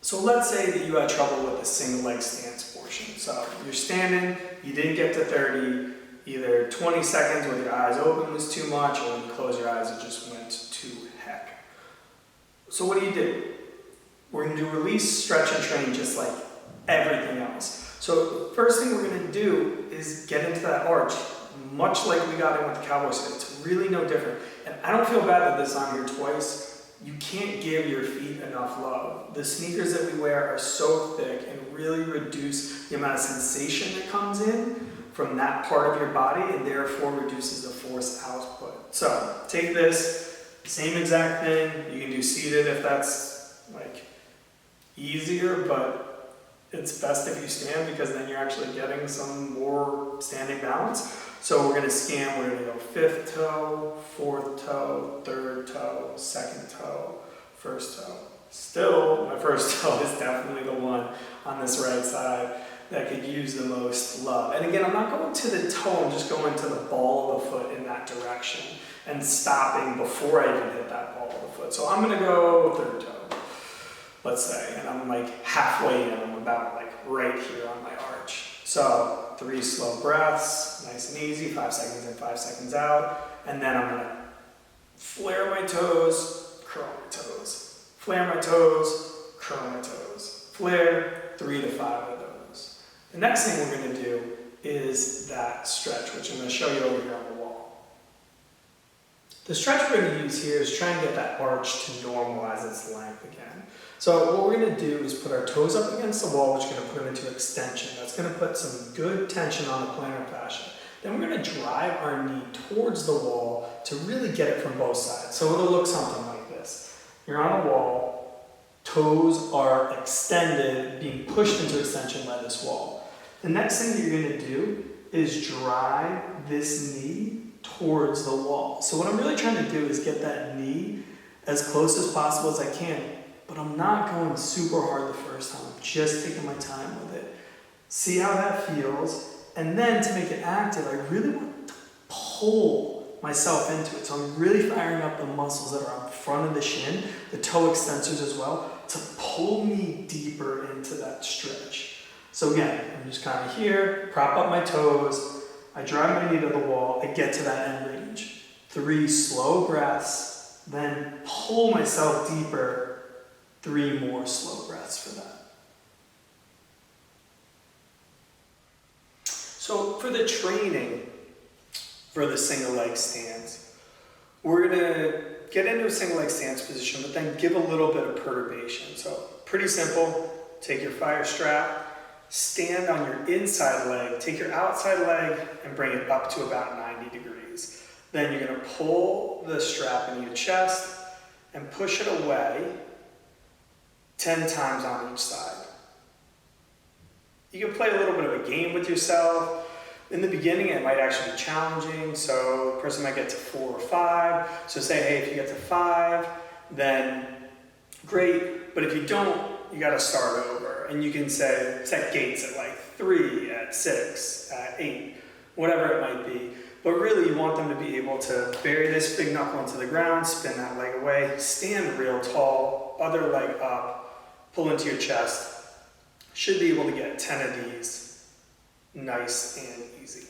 So let's say that you had trouble with the single leg stance portion. So you're standing, you didn't get to 30, either 20 seconds with your eyes open was too much, or when you close your eyes it just went to heck. So what do? We're going to do release, stretch, and train just like everything else. So the first thing we're going to do is get into that arch, much like we got in with the cowboy skin. It's really no different. And I don't feel bad that this is on here twice. You can't give your feet enough love. The sneakers that we wear are so thick and really reduce the amount of sensation that comes in from that part of your body, and therefore reduces the force output. So take this, same exact thing. You can do seated if that's like easier, but it's best if you stand because then you're actually getting some more standing balance. So we're going to scan, we're going to go fifth toe, fourth toe, third toe, second toe, first toe. Still, my first toe is definitely the one on this right side that could use the most love. And again, I'm not going to the toe, I'm just going to the ball of the foot in that direction and stopping before I even hit that ball of the foot. So I'm going to go third toe, let's say, and I'm like halfway in, I'm about like right here on my arch. So 3 slow breaths, nice and easy, 5 seconds in, 5 seconds out, and then I'm gonna flare my toes, curl my toes, flare my toes, curl my toes, flare, 3 to 5 of those. The next thing we're gonna do is that stretch, which I'm gonna show you over here on the wall. The stretch we're gonna use here is try and get that arch to normalize its length again. So what we're going to do is put our toes up against the wall, which is going to put them into extension. That's going to put some good tension on the plantar fascia. Then we're going to drive our knee towards the wall to really get it from both sides. So it'll look something like this. You're on a wall, toes are extended, being pushed into extension by this wall. The next thing that you're going to do is drive this knee towards the wall. So what I'm really trying to do is get that knee as close as possible as I can. But I'm not going super hard the first time, I'm just taking my time with it. See how that feels, and then to make it active, I really want to pull myself into it. So I'm really firing up the muscles that are on front of the shin, the toe extensors as well, to pull me deeper into that stretch. So again, I'm just kind of here, prop up my toes, I drive my knee to the wall, I get to that end range. 3 slow breaths, then pull myself deeper. 3 more slow breaths for that. So for the training for the single leg stance, we're going to get into a single leg stance position, but then give a little bit of perturbation. So pretty simple, take your fire strap, stand on your inside leg, take your outside leg and bring it up to about 90 degrees. Then you're going to pull the strap into your chest and push it away 10 times on each side. You can play a little bit of a game with yourself. In the beginning, it might actually be challenging, so the person might get to 4 or 5. So say, hey, if you get to 5, then great, but if you don't, you gotta start over. And you can say, set gates at like 3, at 6, at 8, whatever it might be. But really, you want them to be able to bury this big knuckle into the ground, spin that leg away, stand real tall, other leg up, pull into your chest. Should be able to get 10 of these nice and easy.